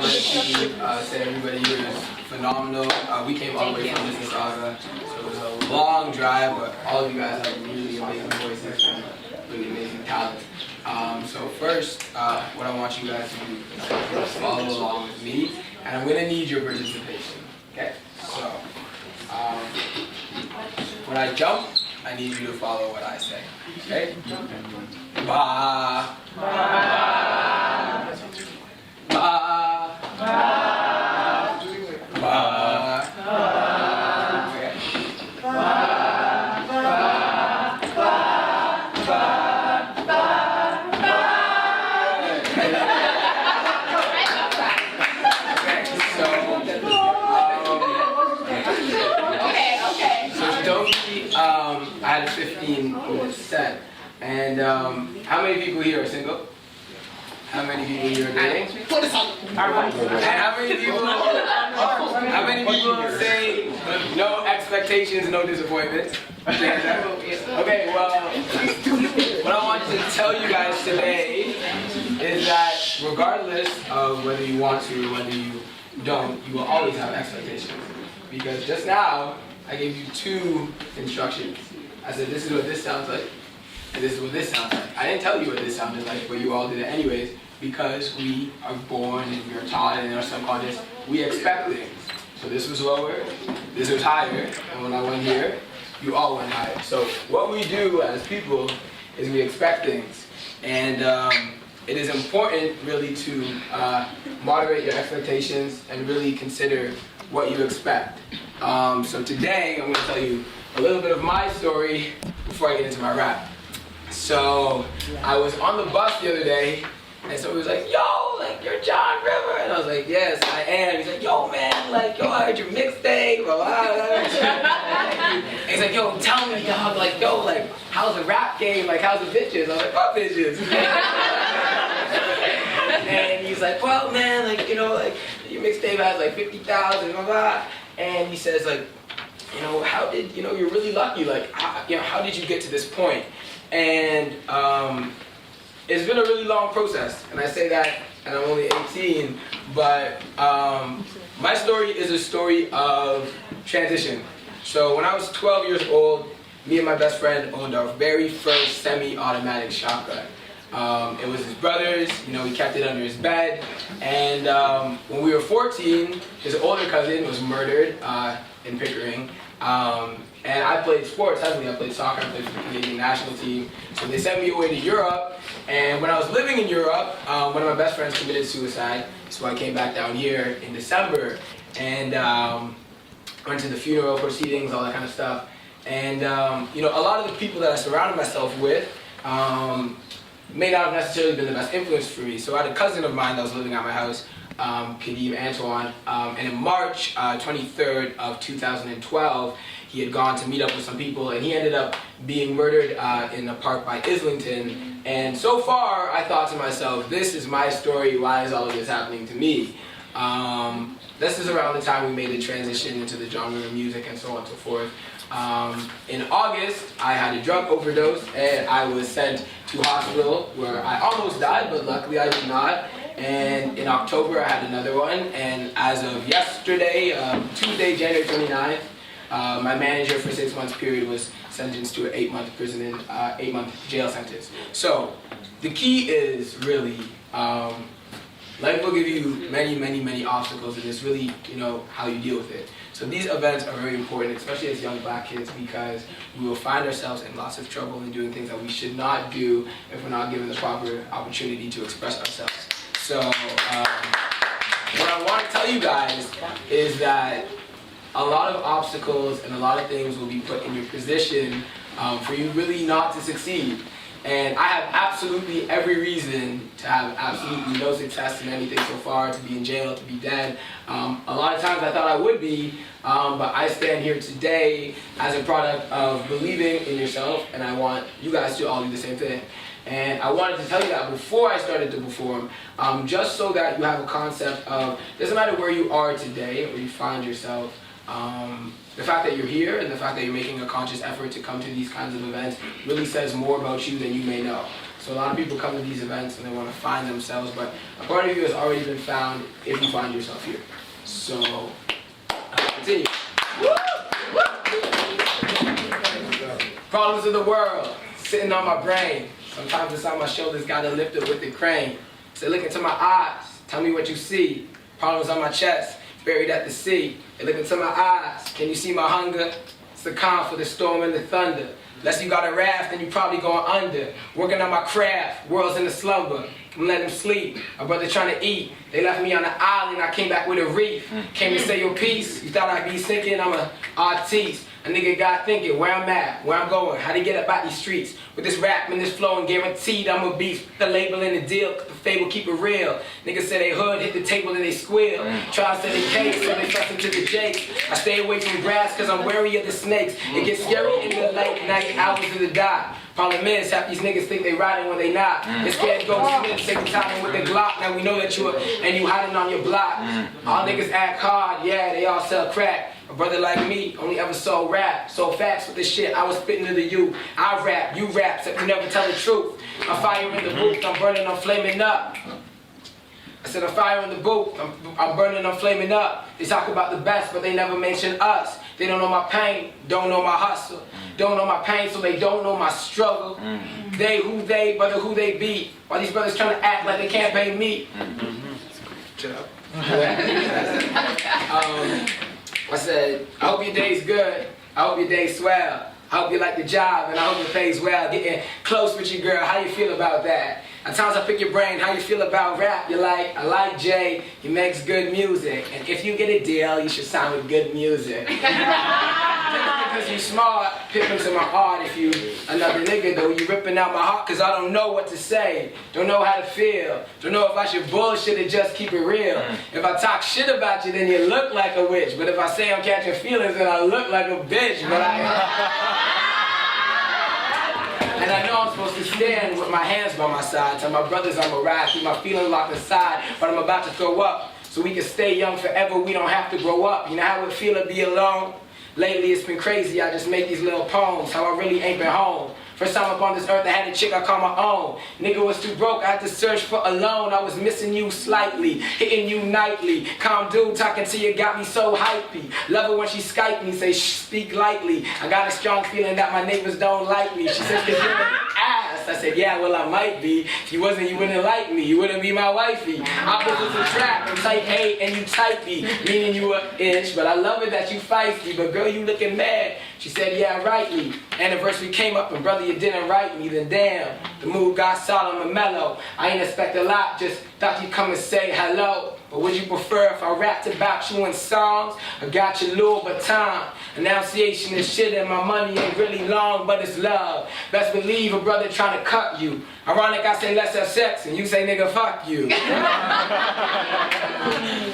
like to say everybody here is phenomenal. We came all the way from Mississauga, so it was a long drive, but all of you guys have really amazing voices and really amazing talent. So first, what I want you guys to do is follow along with me, and I'm going to need your participation. Okay? So, when I jump, I need you to follow what I say. Okay? Ba. Ba. Ba. Ba. Ba. Okay. Ba. Ba. Ba. Ba. I had a 15-minute set, and how many people here are single? How many people here are dating? And how many people say no expectations, no disappointments? Okay, well, what I want to tell you guys today is that regardless of whether you want to or whether you don't, you will always have expectations. Because just now, I gave you 2 instructions. I said, this is what this sounds like, and this is what this sounds like. I didn't tell you what this sounded like, but you all did it anyways, because we are born and we are taught and in our subconscious, we expect things. So this was lower, this was higher, and when I went here, you all went higher. So what we do as people is we expect things. And it is important really to moderate your expectations and really consider what you expect. So today, I'm going to tell you a little bit of my story before I get into my rap. So I was on the bus the other day, and somebody was like, yo, like, you're jonriver. And I was like, yes, I am. He's like, yo, man, like, yo, I heard your mixtape, blah, blah, blah. And he's like, yo, tell me, dog, like, yo, like, how's the rap game? Like, how's the bitches? I was like, what bitches? And he's like, well, man, like, you know, like, your mixtape has like 50,000, blah, blah. And he says, like, you know, how did, you know, you're really lucky, like, how did you get to this point? And it's been a really long process, and I say that, and I'm only 18, but my story is a story of transition. So when I was 12 years old, me and my best friend owned our very first semi-automatic shotgun. It was his brother's, you know, he kept it under his bed, and when we were 14, his older cousin was murdered in Pickering, and I played sports heavily. I played soccer, I played for the Canadian national team, so they sent me away to Europe, and when I was living in Europe, one of my best friends committed suicide, so I came back down here in December, and went to the funeral proceedings, all that kind of stuff, and you know, a lot of the people that I surrounded myself with, may not have necessarily been the best influence for me. So I had a cousin of mine that was living at my house, Kadeem Antoine, and in March 23rd of 2012, he had gone to meet up with some people, and he ended up being murdered in a park by Islington. And so far, I thought to myself, this is my story, why is all of this happening to me? This is around the time we made the transition into the genre of music and so on and so forth. In August, I had a drug overdose, and I was sent to hospital where I almost died, but luckily I did not. And in October, I had another one, and as of yesterday, Tuesday, January 29th, my manager for 6 months period was sentenced to an 8-month prison and 8-month jail sentence. So the key is really, life will give you many, many, many obstacles, and it's really, you know, how you deal with it. So these events are very important, especially as young black kids, because we will find ourselves in lots of trouble and doing things that we should not do if we're not given the proper opportunity to express ourselves. So what I want to tell you guys is that a lot of obstacles and a lot of things will be put in your position for you really not to succeed. And I have absolutely every reason to have absolutely no success in anything so far, to be in jail, to be dead. A lot of times I thought I would be, but I stand here today as a product of believing in yourself, and I want you guys to all do the same thing. And I wanted to tell you that before I started to perform, just so that you have a concept of, doesn't matter where you are today, where you find yourself, the fact that you're here and the fact that you're making a conscious effort to come to these kinds of events really says more about you than you may know. So a lot of people come to these events and they want to find themselves, but a part of you has already been found if you find yourself here. So, continue. Problems of the world, sitting on my brain. Sometimes it's on my shoulders, gotta lift it with the crane. So look into my eyes, tell me what you see. Problems on my chest, buried at the sea. They look into my eyes, can you see my hunger? It's the calm for the storm and the thunder. Unless you got a raft, then you probably going under. Working on my craft, world's in a slumber. I'm letting them sleep. My brother trying to eat. They left me on the island, I came back with a reef. Came to say your piece. You thought I'd be sinking, I'm an artiste. A nigga got thinking where I'm at, where I'm going, how to get up out these streets. With this rap and this flow, and guaranteed I'm a beast. The label and the deal, the fable keep it real. Niggas say they hood, hit the table and they squeal. Try to set the case, so they press into the jakes. I stay away from grass cause I'm wary of the snakes. It gets scary in the late night hours of the dark. Problem is, half these niggas think they riding when they not. They're scared to go split, take the time with the Glock. Now we know that you are, and you hiding on your block. All niggas act hard, yeah, they all sell crack. A brother like me only ever sold rap. Sold facts with the shit I was spitting to the youth. I rap, you rap, except you never tell the truth. I'm fire in the booth, I'm burning, I'm flaming up. I said I'm fire in the booth, I'm burning, I'm flaming up. They talk about the best, but they never mention us. They don't know my pain, don't know my hustle. Don't know my pain, so they don't know my struggle. They who they, brother who they be. Why these brothers trying to act like they can't pay me? Shut up. I said, I hope your day's good. I hope your day's swell. I hope you like the job and I hope it pays well. Getting close with your girl, how you feel about that? At times I pick your brain, how you feel about rap? You're like, I like Jay, he makes good music. And if you get a deal, you should sign with good music. Because you smart, pippin' to my heart. If you another nigga though, you ripping out my heart cause I don't know what to say. Don't know how to feel. Don't know if I should bullshit or just keep it real. If I talk shit about you, then you look like a witch. But if I say I'm catching feelings, then I look like a bitch. But and I know I'm supposed to stand with my hands by my side. Tell my brothers I'm a ride, keep my feelings locked aside. But I'm about to throw up, so we can stay young forever, we don't have to grow up. You know how it feel to be alone? Lately it's been crazy, I just make these little poems, how I really ain't been home. First time up on this earth I had a chick I call my own. Nigga was too broke, I had to search for a loan. I was missing you slightly, hitting you nightly. Calm dude talking to you got me so hypey. Love her when she Skype me, say shh, speak lightly. I got a strong feeling that my neighbors don't like me. She said cause you're an ass. I said yeah, well I might be. If you wasn't, you wouldn't like me, you wouldn't be my wifey. Opposites attract, I'm type A and you type B. Meaning you a ish, but I love it that you feisty. But girl, you looking mad. She said yeah, rightly. Anniversary came up and brother you didn't write me, then damn, the mood got solemn and mellow. I ain't expect a lot, just thought you'd come and say hello. But would you prefer if I rapped about you in songs or got your Louis Vuitton? Enunciation is shit and my money ain't really long, but it's love. Best believe a brother trying to cut you. Ironic I say let's have sex and you say nigga fuck you.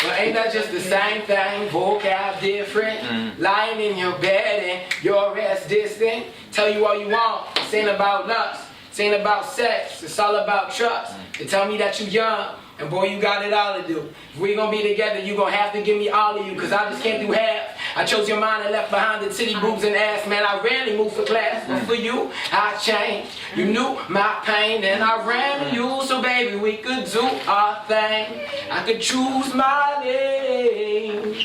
But ain't that just the same thing? Vocab different. Lying in your bed and your ass distant. Tell you all you want, this ain't about lust. This ain't about sex, it's all about trust. They tell me that you young, and boy you got it all to do. If we gonna be together, you gonna have to give me all of you, cause I just can't do half. I chose your mind and left behind the titty, boobs and ass. Man, I rarely move for class, but for you, I changed. You knew my pain, and I ran to you, so baby, we could do our thing. I could choose my name.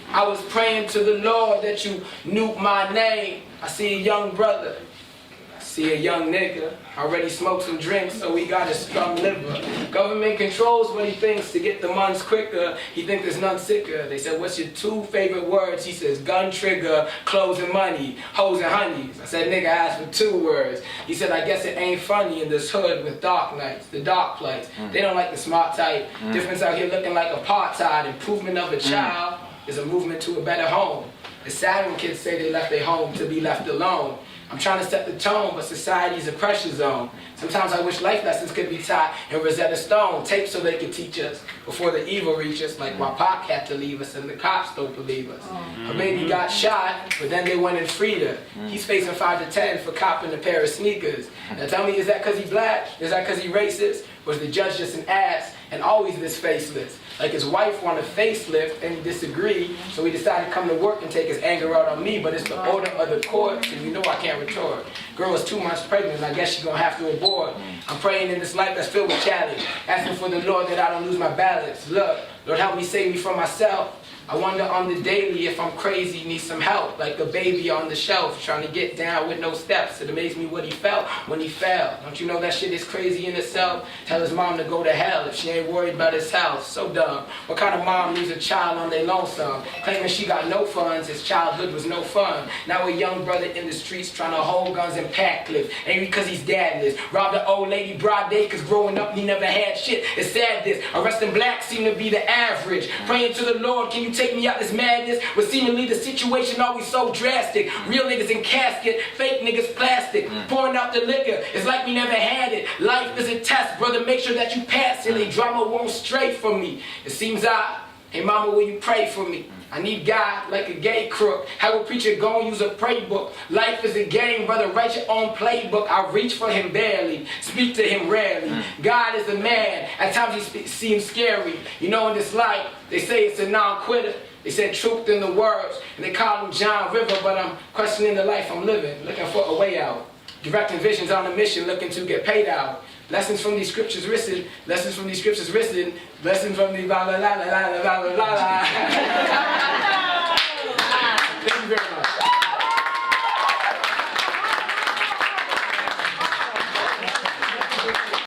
I was praying to the Lord that you knew my name. I see a young brother, I see a young nigga, already smoked some drinks, so he got a strong liver. Government controls what he thinks to get the months quicker. He thinks there's none sicker. They said, what's your 2 favorite words? He says, gun, trigger, clothes and money, hoes and honeys. I said, nigga, I asked for 2 words. He said, I guess it ain't funny in this hood with dark nights, the dark place. They don't like the smart type. Difference out here looking like apartheid. Improvement of a child is a movement to a better home. It's sad when kids say they left their home to be left alone. I'm trying to set the tone, but society's a pressure zone. Sometimes I wish life lessons could be taught in Rosetta Stone, tapes so they could teach us before the evil reaches, like why Pac had to leave us and the cops don't believe us. Her baby got shot, but then they went and freed her. He's facing 5 to 10 for copping a pair of sneakers. Now tell me, is that because he black? Is that because he racist? Was the judge just an ass and always this faceless? Like his wife wanted a facelift and he disagreed, so he decided to come to work and take his anger out on me, but it's the order of the court, and you know I can't retort. Girl is 2 months pregnant, I guess she gonna have to abort. I'm praying in this life that's filled with challenge, asking for the Lord that I don't lose my balance. Look, Lord, help me save me from myself. I wonder on the daily if I'm crazy, need some help, like a baby on the shelf, trying to get down with no steps. It amazed me what he felt when he fell. Don't you know that shit is crazy in itself? Tell his mom to go to hell if she ain't worried about his health. So dumb. What kind of mom leaves a child on their lonesome, claiming she got no funds, his childhood was no fun. Now a young brother in the streets trying to hold guns and pack clips. Ain't because he's dadless. Robbed an old lady broad day cause growing up he never had shit. It's sad this. Arresting blacks seem to be the average. Praying to the Lord, can you take me out this madness? But seemingly the situation always so drastic. Real niggas in casket, fake niggas plastic. Pouring out the liquor, it's like we never had it. Life is a test, brother, make sure that you pass it. A drama won't stray from me. It seems hey mama, will you pray for me? I need God like a gay crook. How a preacher gon' use a pray book? Life is a game, brother, write your own playbook. I reach for him barely, speak to him rarely. God is a man, at times he seems scary. You know in this life, they say it's a non-quitter. They said truth in the words, and they call him jonriver, but I'm questioning the life I'm living, looking for a way out. Directing visions on a mission, looking to get paid out. Lessons from these scriptures written, lessons from these scriptures written, lessons from the la la la la la la la la. Thank you very much.